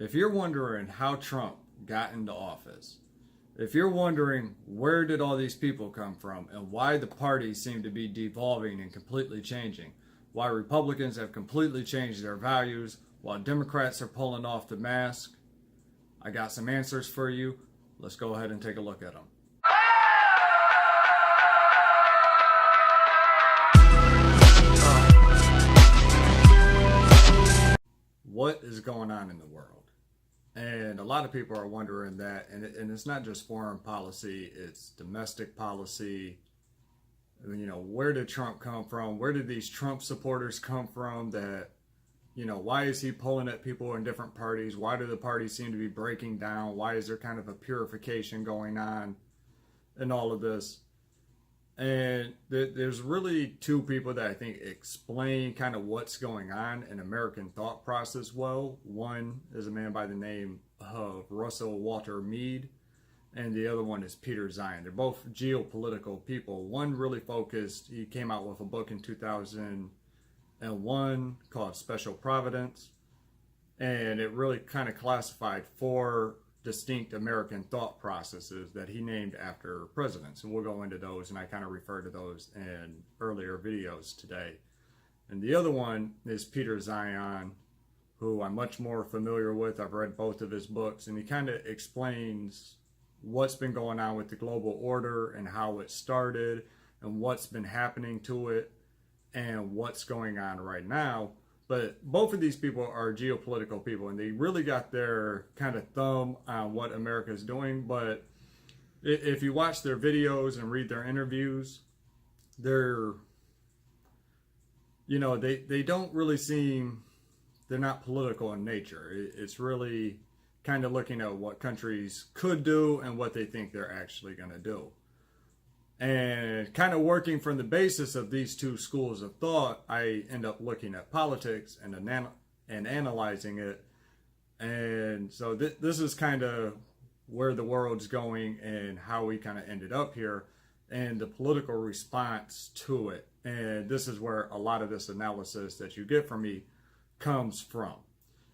If you're wondering how Trump got into office, if you're wondering where did all these people come from and why the parties seem to be devolving and completely changing, why Republicans have completely changed their values while Democrats are pulling off the mask, I got some answers for you. Let's go ahead and take a look at them. What is going on in the world? And a lot of people are wondering that, and it's not just foreign policy, it's domestic policy. You know, where did Trump come from? Where did these Trump supporters come from? That, you know, why is he pulling at people in different parties? Why do the parties seem to be breaking down? Why is there kind of a purification going on in all of this? And there's really two people that I think explain kind of what's going on in American thought process well. One is a man by the name of Russell Walter Mead, and the other one is Peter Zeihan. They're both geopolitical people. One really focused, he came out with a book in 2001 called Special Providence, and it really kind of classified four distinct American thought processes that he named after presidents. And we'll go into those, and I kind of refer to those in earlier videos today. And the other one is Peter Zeihan, who I'm much more familiar with. I've read both of his books, and he kind of explains what's been going on with the global order and how it started and what's been happening to it and what's going on right now. But both of these people are geopolitical people, and they really got their kind of thumb on what America is doing. But if you watch their videos and read their interviews, they're, you know, they don't really seem, they're not political in nature. It's really kind of looking at what countries could do and what they think they're actually going to do. And kind of working from the basis of these two schools of thought, I end up looking at politics and analyzing it. And so this is kind of where the world's going and how we kind of ended up here and the political response to it. And this is where a lot of this analysis that you get from me comes from.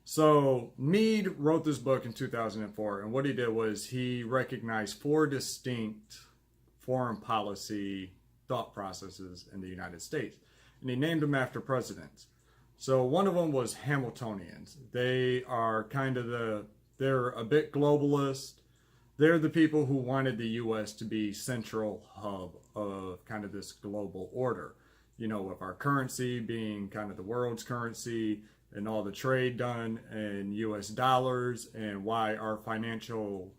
So Mead wrote this book in 2004, and what he did was he recognized four distinct foreign policy thought processes in the United States, and he named them after presidents. So one of them was Hamiltonians. They are kind of they're a bit globalist. They're the people who wanted the U.S. to be central hub of kind of this global order. You know, with our currency being kind of the world's currency and all the trade done in U.S. dollars, and why our financial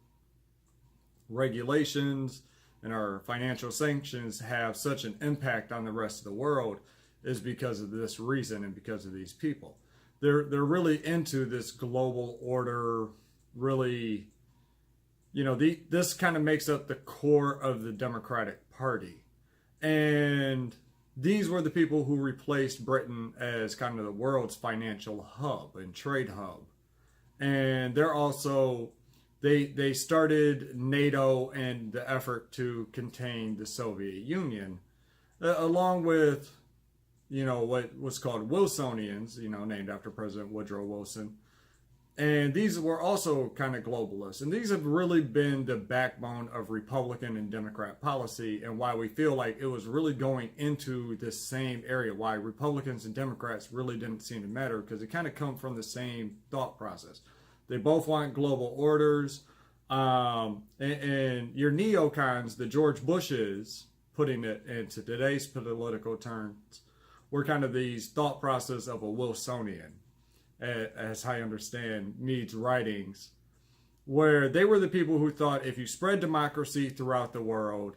regulations and our financial sanctions have such an impact on the rest of the world is because of this reason and because of these people. They're really into this global order, really, you know, this kind of makes up the core of the Democratic Party. And these were the people who replaced Britain as kind of the world's financial hub and trade hub. And they're also, they started NATO and the effort to contain the Soviet Union, along with, you know, what was called Wilsonians, you know, named after President Woodrow Wilson. And these were also kind of globalists. And these have really been the backbone of Republican and Democrat policy, and why we feel like it was really going into this same area, why Republicans and Democrats really didn't seem to matter, because it kind of come from the same thought process. They both want global orders. And your neocons, the George Bushes, putting it into today's political terms, were kind of these thought process of a Wilsonian, as I understand Mead's writings, where they were the people who thought if you spread democracy throughout the world,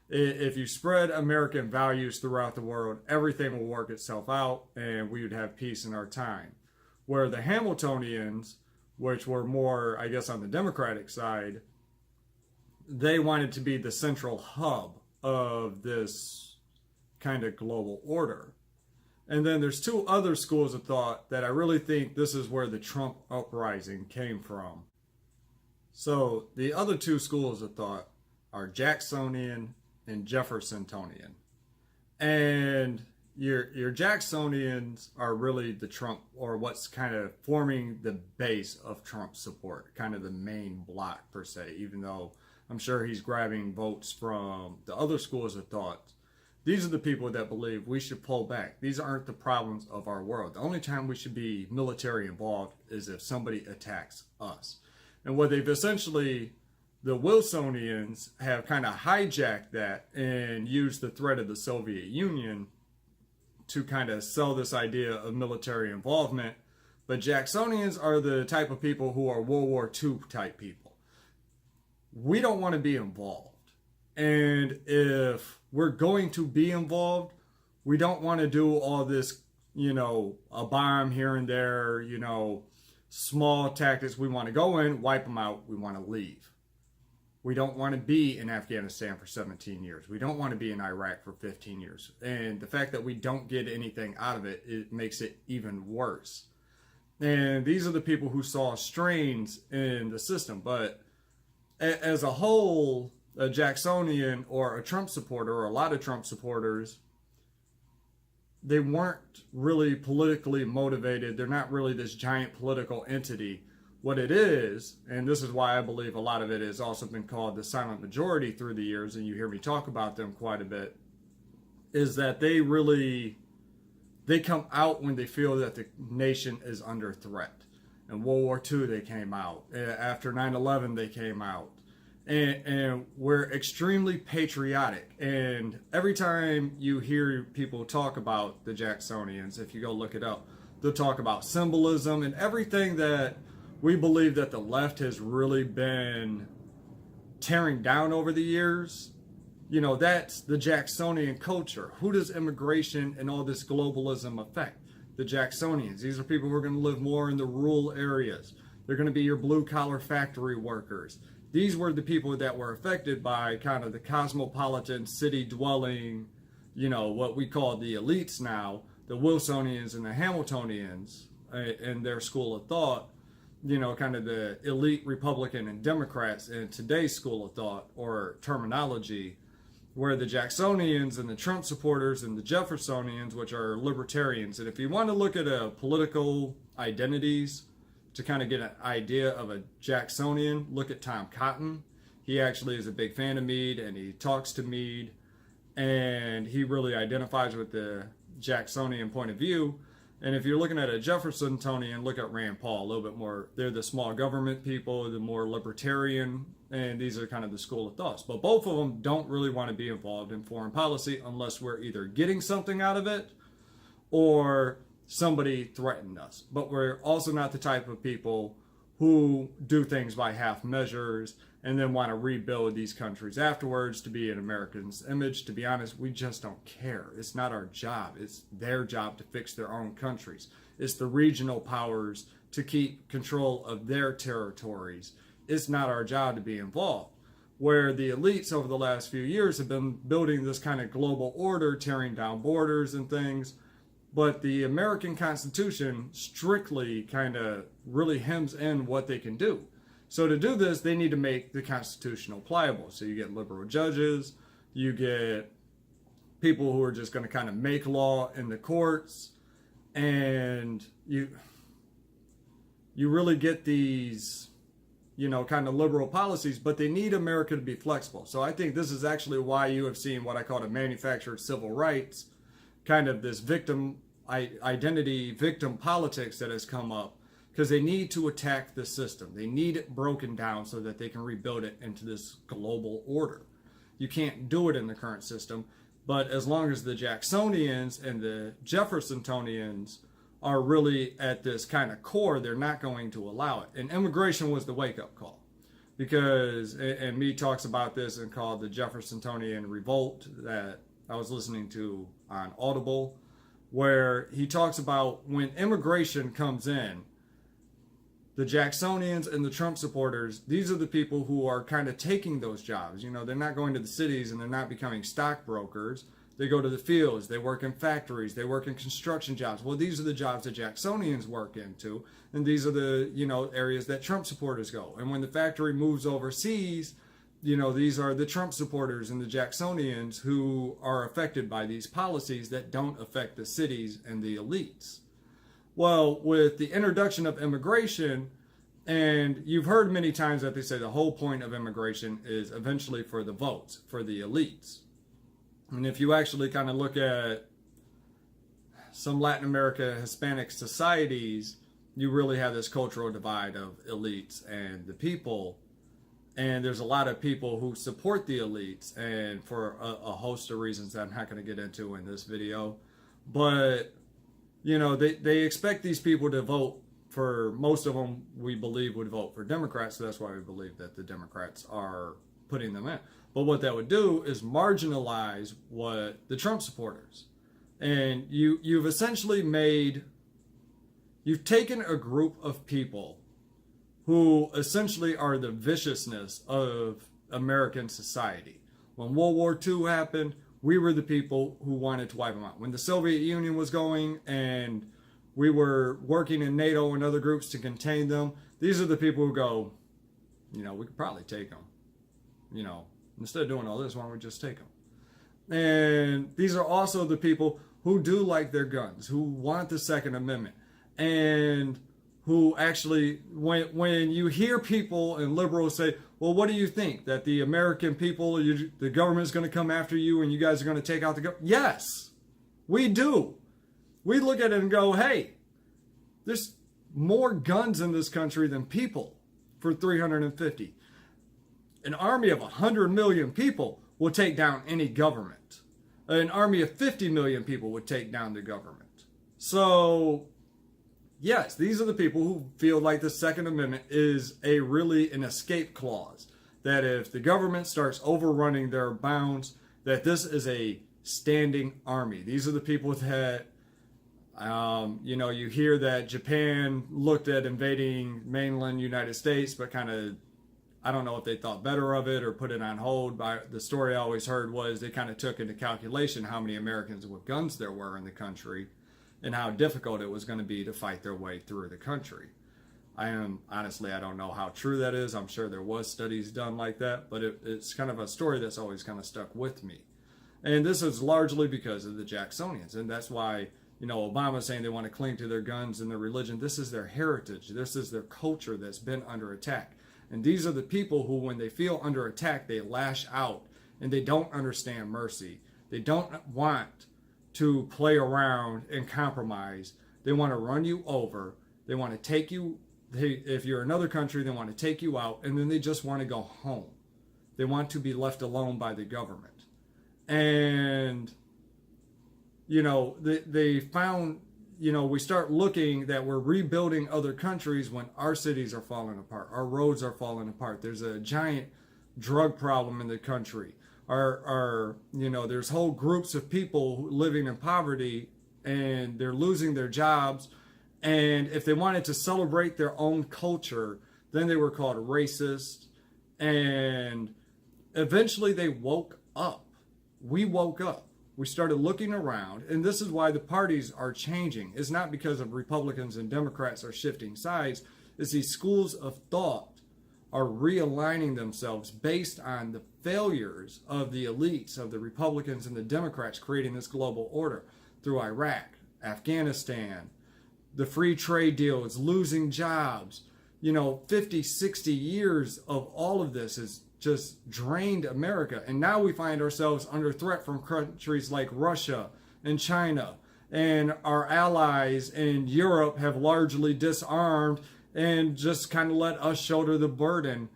if you spread American values throughout the world, everything will work itself out and we would have peace in our time. Where the Hamiltonians, which were more, I guess, on the Democratic side, they wanted to be the central hub of this kind of global order. And then there's two other schools of thought that I really think this is where the Trump uprising came from. So the other two schools of thought are Jacksonian and Jeffersonian. And your Jacksonians are really the Trump, or what's kind of forming the base of Trump support, kind of the main block per se, even though I'm sure he's grabbing votes from the other schools of thought. These are the people that believe we should pull back. These aren't the problems of our world. The only time we should be military involved is if somebody attacks us. And what they've essentially, the Wilsonians have kind of hijacked that and used the threat of the Soviet Union to kind of sell this idea of military involvement. But Jacksonians are the type of people who are World War II type people. We don't want to be involved. And if we're going to be involved, we don't want to do all this, a bomb here and there, small tactics. We want to go in, wipe them out. We want to leave. We don't want to be in Afghanistan for 17 years. We don't want to be in Iraq for 15 years. And the fact that we don't get anything out of it, it makes it even worse. And these are the people who saw strains in the system. But as a whole, a Jacksonian or a Trump supporter, or a lot of Trump supporters, they weren't really politically motivated. They're not really this giant political entity. What it is, and this is why I believe a lot of it has also been called the silent majority through the years, and you hear me talk about them quite a bit, is that they come out when they feel that the nation is under threat. In World War II, they came out. After 9/11, they came out. And we're extremely patriotic. And every time you hear people talk about the Jacksonians, if you go look it up, they'll talk about symbolism and everything that we believe that the left has really been tearing down over the years. That's the Jacksonian culture. Who does immigration and all this globalism affect? The Jacksonians. These are people who are going to live more in the rural areas. They're going to be your blue-collar factory workers. These were the people that were affected by kind of the cosmopolitan, city-dwelling, what we call the elites now, the Wilsonians and the Hamiltonians and their school of thought, kind of the elite Republican and Democrats in today's school of thought or terminology, where the Jacksonians and the Trump supporters and the Jeffersonians, which are libertarians. And if you want to look at political identities to kind of get an idea of a Jacksonian, look at Tom Cotton. He actually is a big fan of Meade, and he talks to Meade, and he really identifies with the Jacksonian point of view. And if you're looking at a Jeffersonian, look at Rand Paul a little bit more. They're the small government people, the more libertarian, and these are kind of the school of thoughts. But both of them don't really want to be involved in foreign policy unless we're either getting something out of it or somebody threatened us. But we're also not the type of people who do things by half measures and then want to rebuild these countries afterwards to be an American's image. To be honest, we just don't care. It's not our job. It's their job to fix their own countries. It's the regional powers to keep control of their territories. It's not our job to be involved. Where the elites over the last few years have been building this kind of global order, tearing down borders and things. But the American Constitution strictly kind of really hems in what they can do. So to do this, they need to make the Constitution pliable. So you get liberal judges, you get people who are just going to kind of make law in the courts, and you really get these, kind of liberal policies, but they need America to be flexible. So I think this is actually why you have seen what I call a manufactured civil rights, kind of this victim identity, victim politics that has come up, because they need to attack the system. They need it broken down so that they can rebuild it into this global order. You can't do it in the current system, but as long as the Jacksonians and the Jeffersonians are really at this kind of core, they're not going to allow it. And immigration was the wake-up call, because, and Meade talks about this and called the Jeffersonian Revolt that I was listening to on Audible, where he talks about when immigration comes in, the Jacksonians and the Trump supporters, these are the people who are kind of taking those jobs. They're not going to the cities and they're not becoming stockbrokers. They go to the fields, they work in factories, they work in construction jobs. Well, these are the jobs that Jacksonians work into, and these are the, areas that Trump supporters go. And when the factory moves overseas, these are the Trump supporters and the Jacksonians who are affected by these policies that don't affect the cities and the elites. Well, with the introduction of immigration, and you've heard many times that they say the whole point of immigration is eventually for the votes, for the elites. And if you actually kind of look at some Latin America Hispanic societies, you really have this cultural divide of elites and the people. And there's a lot of people who support the elites, and for a host of reasons that I'm not going to get into in this video. But, they expect these people to vote for, most of them we believe would vote for Democrats. So that's why we believe that the Democrats are putting them in. But what that would do is marginalize what the Trump supporters. And you've essentially you've taken a group of people who essentially are the viciousness of American society. When World War II happened, we were the people who wanted to wipe them out. When the Soviet Union was going and we were working in NATO and other groups to contain them, these are the people who go, we could probably take them. Instead of doing all this, why don't we just take them? And these are also the people who do like their guns, who want the Second Amendment, and who actually, when you hear people and liberals say, well, what do you think? That the American people, the government is going to come after you and you guys are going to take out the government? Yes, we do. We look at it and go, hey, there's more guns in this country than people for 350. An army of 100 million people will take down any government. An army of 50 million people would take down the government. So, yes, these are the people who feel like the Second Amendment is really an escape clause. That if the government starts overrunning their bounds, that this is a standing army. These are the people that, you hear that Japan looked at invading mainland United States, but kind of, I don't know if they thought better of it or put it on hold. The story I always heard was they kind of took into calculation how many Americans with guns there were in the country and how difficult it was going to be to fight their way through the country. Honestly, I don't know how true that is. I'm sure there was studies done like that, but it's kind of a story that's always kind of stuck with me. And this is largely because of the Jacksonians. And that's why, Obama's saying they want to cling to their guns and their religion. This is their heritage. This is their culture that's been under attack. And these are the people who, when they feel under attack, they lash out and they don't understand mercy. They don't want to play around and compromise. They want to run you over. They want to take you, if you're another country, they want to take you out, and then they just want to go home. They want to be left alone by the government. And, they found, we start looking that we're rebuilding other countries when our cities are falling apart. Our roads are falling apart. There's a giant drug problem in the country. There's whole groups of people living in poverty and they're losing their jobs. And if they wanted to celebrate their own culture, then they were called racist. And eventually they woke up. We woke up. We started looking around, and this is why the parties are changing. It's not because of Republicans and Democrats are shifting sides. It's these schools of thought are realigning themselves based on the failures of the elites, of the Republicans and the Democrats creating this global order through Iraq, Afghanistan, the free trade deals, losing jobs. 50, 60 years of all of this is just drained America. And now we find ourselves under threat from countries like Russia and China. And our allies in Europe have largely disarmed and just kind of let us shoulder the burden.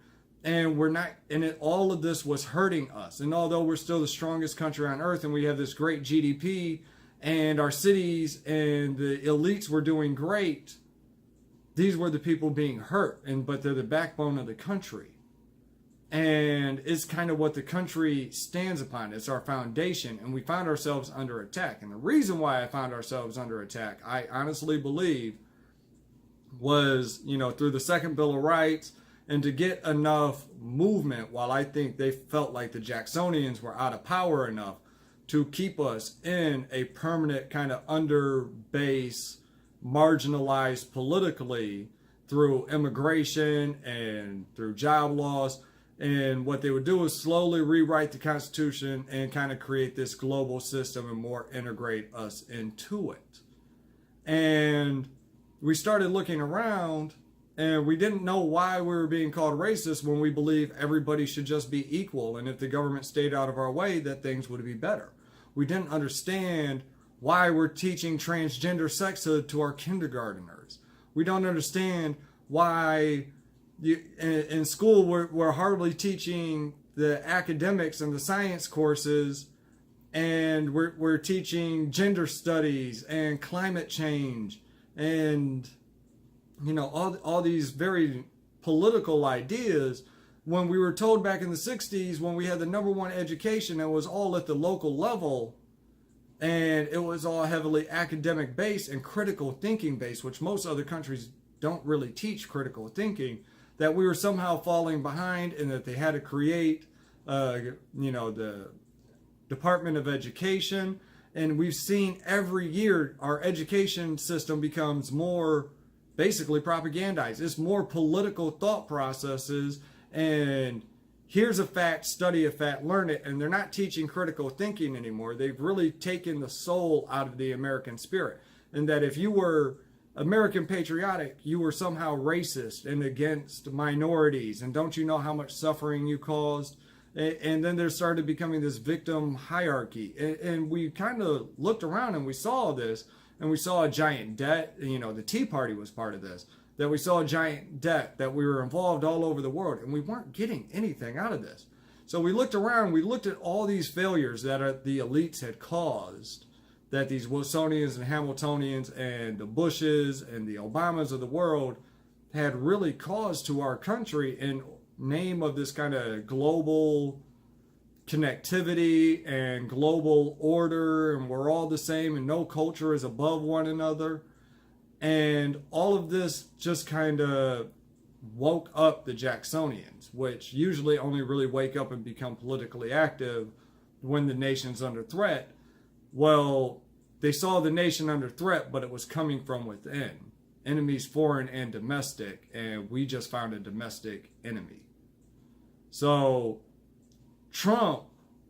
And all of this was hurting us. And although we're still the strongest country on earth and we have this great GDP and our cities and the elites were doing great, these were the people being hurt. But they're the backbone of the country. And it's kind of what the country stands upon. It's our foundation, and we found ourselves under attack. And the reason why I found ourselves under attack, I honestly believe, was, through the Second Bill of Rights, and to get enough movement, while I think they felt like the Jacksonians were out of power enough to keep us in a permanent kind of underbase, marginalized politically through immigration and through job loss. And what they would do is slowly rewrite the Constitution and kind of create this global system and more integrate us into it. And we started looking around, and we didn't know why we were being called racist when we believe everybody should just be equal. And if the government stayed out of our way, that things would be better. We didn't understand why we're teaching transgender sexhood to our kindergarteners. We don't understand why in school we're hardly teaching the academics and the science courses, and we're teaching gender studies and climate change and all these very political ideas, when we were told back in the 60s, when we had the number one education, it was all at the local level, and it was all heavily academic based and critical thinking based, which most other countries don't really teach critical thinking, that we were somehow falling behind, and that they had to create the Department of Education. And we've seen every year our education system becomes more basically propagandized. It's more political thought processes, and here's a fact, study a fact, learn it. And they're not teaching critical thinking anymore. They've really taken the soul out of the American spirit. And that if you were American patriotic, you were somehow racist and against minorities. And don't you know how much suffering you caused? And then there started becoming this victim hierarchy. And we kind of looked around and we saw this, and we saw a giant debt. The Tea Party was part of this, that we saw a giant debt, that we were involved all over the world, and we weren't getting anything out of this. So we looked around, we looked at all these failures that the elites had caused, that these Wilsonians and Hamiltonians and the Bushes and the Obamas of the world had really caused to our country in name of this kind of global connectivity and global order, and we're all the same and no culture is above one another. And all of this just kind of woke up the Jacksonians, which usually only really wake up and become politically active when the nation's under threat. Well, they saw the nation under threat, but it was coming from within. Enemies foreign and domestic, and we just found a domestic enemy. So Trump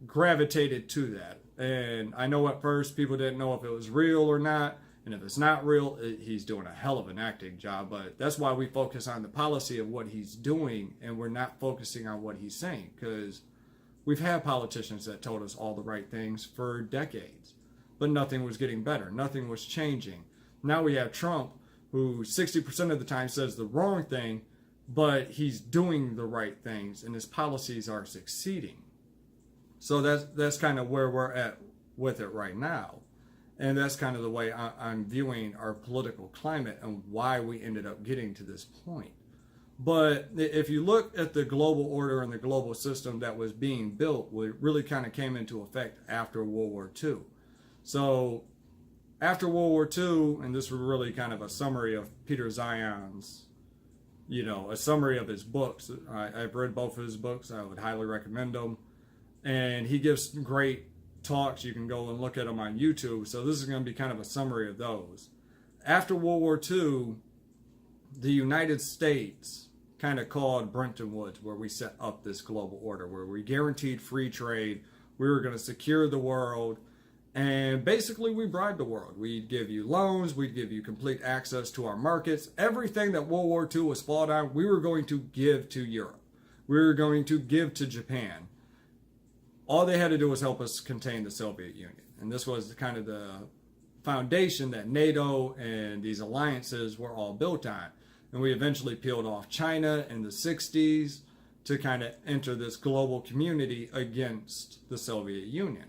gravitated to that. And I know at first people didn't know if it was real or not. And if it's not real, he's doing a hell of an acting job. But that's why we focus on the policy of what he's doing, and we're not focusing on what he's saying. Because we've had politicians that told us all the right things for decades, but nothing was getting better. Nothing was changing. Now we have Trump, who 60% of the time says the wrong thing, but he's doing the right things, and his policies are succeeding. So that's kind of where we're at with it right now. And that's kind of the way I'm viewing our political climate and why we ended up getting to this point. But if you look at the global order and the global system that was being built, it really kind of came into effect after World War II. So after World War II, and this was really kind of a summary of Peter Zeihan's, a summary of his books. I've read both of his books. I would highly recommend them. And he gives great talks. You can go and look at them on YouTube. So this is going to be kind of a summary of those. After World War II, the United States kind of called Bretton Woods, where we set up this global order, where we guaranteed free trade. We were going to secure the world. And basically, we bribed the world. We'd give you loans. We'd give you complete access to our markets. Everything that World War II was fought on, we were going to give to Europe. We were going to give to Japan. All they had to do was help us contain the Soviet Union. And this was kind of the foundation that NATO and these alliances were all built on. And we eventually peeled off China in the 60s to kind of enter this global community against the Soviet Union.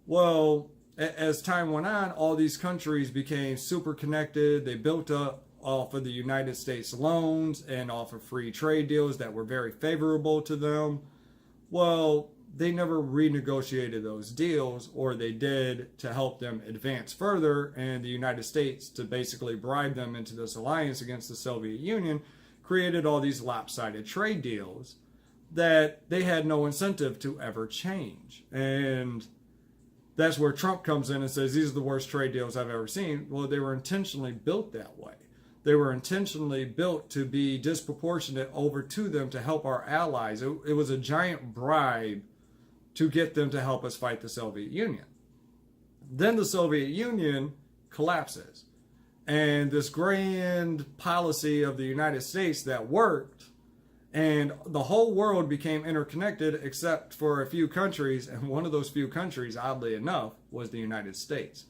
Well, as time went on, all these countries became super connected. They built up off of the United States loans and off of free trade deals that were very favorable to them. Well, they never renegotiated those deals, or they did to help them advance further, and the United States, to basically bribe them into this alliance against the Soviet Union, created all these lopsided trade deals that they had no incentive to ever change. And that's where Trump comes in and says, these are the worst trade deals I've ever seen. Well, they were intentionally built that way. They were intentionally built to be disproportionate over to them to help our allies. It was a giant bribe to get them to help us fight the Soviet Union. Then the Soviet Union collapses. And this grand policy of the United States that worked, and the whole world became interconnected except for a few countries, and one of those few countries, oddly enough, was the United States.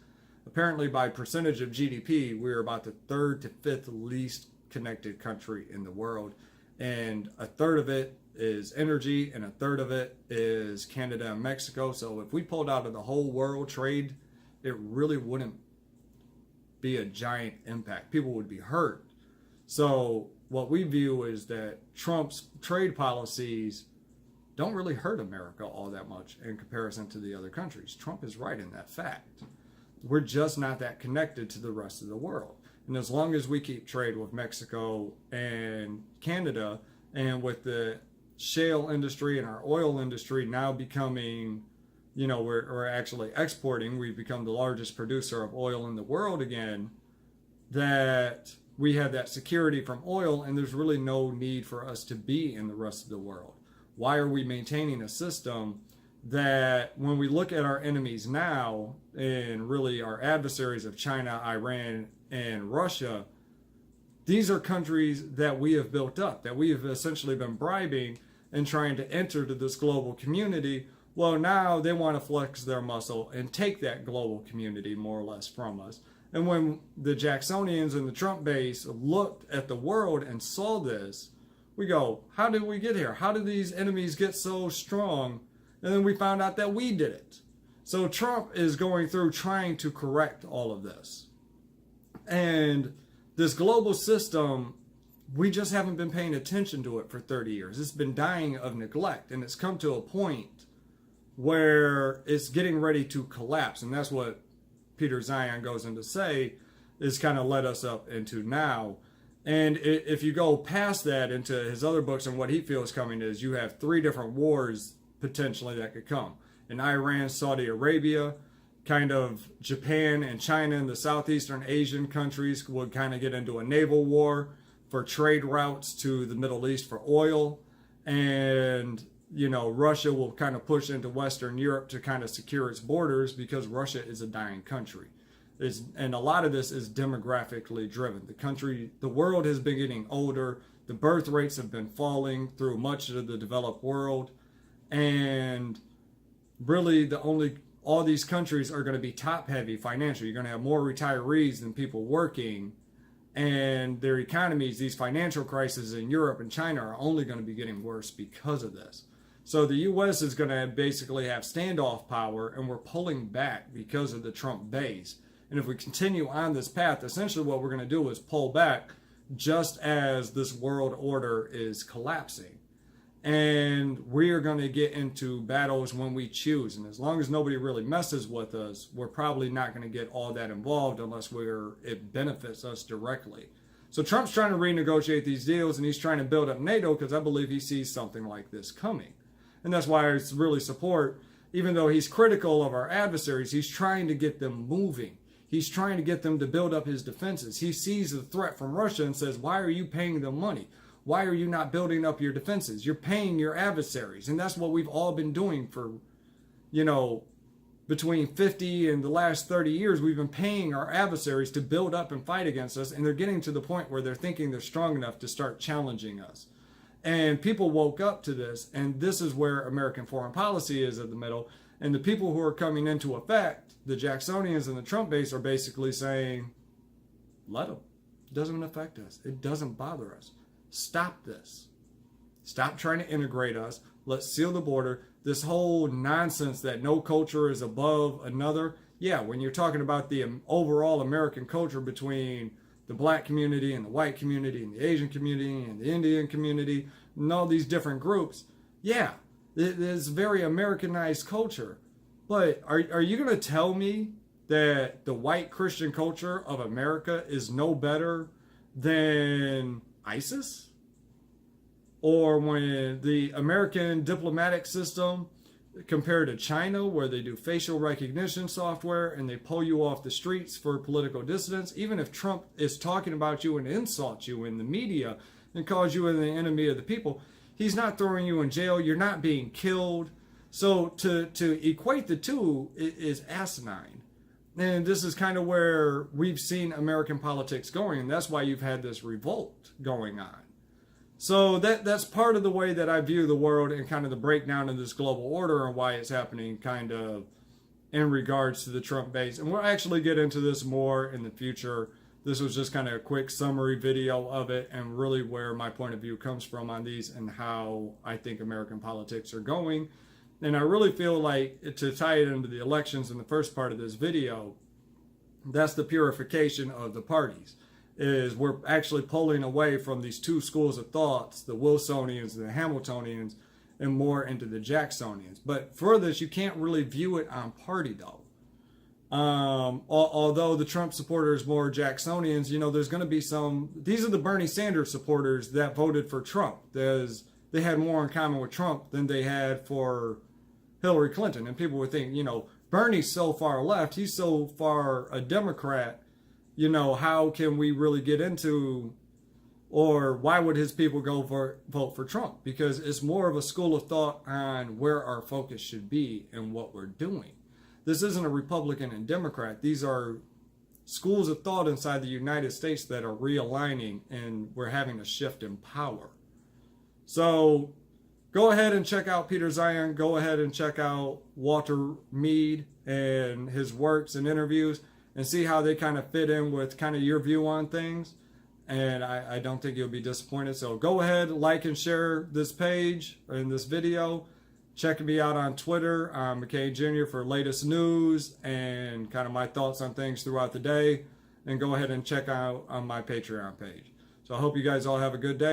Apparently, by percentage of GDP, we were about the third to fifth least connected country in the world, and a third of it is energy, and a third of it is Canada and Mexico. So if we pulled out of the whole world trade, it really wouldn't be a giant impact. People would be hurt. So what we view is that Trump's trade policies don't really hurt America all that much in comparison to the other countries. Trump is right in that fact. We're just not that connected to the rest of the world. And as long as we keep trade with Mexico and Canada, and with the shale industry and our oil industry now becoming, we're actually exporting, we've become the largest producer of oil in the world again, that we have that security from oil, and there's really no need for us to be in the rest of the world. Why are we maintaining a system that, when we look at our enemies now, and really our adversaries of China, Iran, and Russia, these are countries that we have built up, that we have essentially been bribing and trying to enter to this global community. Well, now they want to flex their muscle and take that global community more or less from us. And when the Jacksonians and the Trump base looked at the world and saw this, we go, how did we get here? How did these enemies get so strong? And then we found out that we did it. So Trump is going through trying to correct all of this. And this global system, we just haven't been paying attention to it for 30 years. It's been dying of neglect, and it's come to a point where it's getting ready to collapse. And that's what Peter Zeihan goes in to say is kind of led us up into now. And if you go past that into his other books and what he feels coming is, you have three different wars potentially that could come. In Iran, Saudi Arabia, kind of Japan and China and the Southeastern Asian countries would kind of get into a naval war for trade routes to the Middle East for oil. And, Russia will kind of push into Western Europe to kind of secure its borders, because Russia is a dying country. And a lot of this is demographically driven. The world has been getting older. The birth rates have been falling through much of the developed world. And really all these countries are going to be top heavy financially. You're going to have more retirees than people working, and their economies, these financial crises in Europe and China, are only going to be getting worse because of this. So the U.S. is going to basically have standoff power, and we're pulling back because of the Trump base. And if we continue on this path, essentially what we're going to do is pull back just as this world order is collapsing. And we are going to get into battles when we choose. And as long as nobody really messes with us, we're probably not going to get all that involved unless it benefits us directly. So Trump's trying to renegotiate these deals, and he's trying to build up NATO because I believe he sees something like this coming. And that's why I really support, even though he's critical of our adversaries, he's trying to get them moving. He's trying to get them to build up his defenses. He sees the threat from Russia and says, why are you paying them money? Why are you not building up your defenses? You're paying your adversaries. And that's what we've all been doing for, between 50 and the last 30 years. We've been paying our adversaries to build up and fight against us. And they're getting to the point where they're thinking they're strong enough to start challenging us. And people woke up to this. And this is where American foreign policy is at the middle. And the people who are coming into effect, the Jacksonians and the Trump base, are basically saying, let them. It doesn't affect us. It doesn't bother us. Stop this. Stop trying to integrate us. Let's seal the border. This whole nonsense that no culture is above another. Yeah, when you're talking about the overall American culture between the black community and the white community and the Asian community and the Indian community and all these different groups, yeah, it is very Americanized culture. But are you going to tell me that the white Christian culture of America is no better than ISIS? Or when the American diplomatic system compared to China, where they do facial recognition software and they pull you off the streets for political dissidents. Even if Trump is talking about you and insults you in the media and calls you the enemy of the people, he's not throwing you in jail. You're not being killed. So to equate the two is asinine. And this is kind of where we've seen American politics going, and that's why you've had this revolt going on. So that's part of the way that I view the world and kind of the breakdown of this global order and why it's happening kind of in regards to the Trump base. And we'll actually get into this more in the future. This was just kind of a quick summary video of it and really where my point of view comes from on these and how I think American politics are going. And I really feel like, to tie it into the elections in the first part of this video, that's the purification of the parties. Is we're actually pulling away from these two schools of thoughts, the Wilsonians and the Hamiltonians, and more into the Jacksonians. But for this, you can't really view it on party, though. Although the Trump supporters more Jacksonians, there's going to be some. These are the Bernie Sanders supporters that voted for Trump. They had more in common with Trump than they had for Hillary Clinton. And people would think, Bernie's so far left, he's so far a Democrat. How can we really get into, or why would his people vote for Trump? Because it's more of a school of thought on where our focus should be and what we're doing. This isn't a Republican and Democrat. These are schools of thought inside the United States that are realigning, and we're having a shift in power. So go ahead and check out Peter Zeihan. Go ahead and check out Walter Mead and his works and interviews, and see how they kind of fit in with kind of your view on things. And I don't think you'll be disappointed. So go ahead, like and share this page and this video. Check me out on Twitter. I'm McCain Jr. for latest news and kind of my thoughts on things throughout the day. And go ahead and check out on my Patreon page. So I hope you guys all have a good day.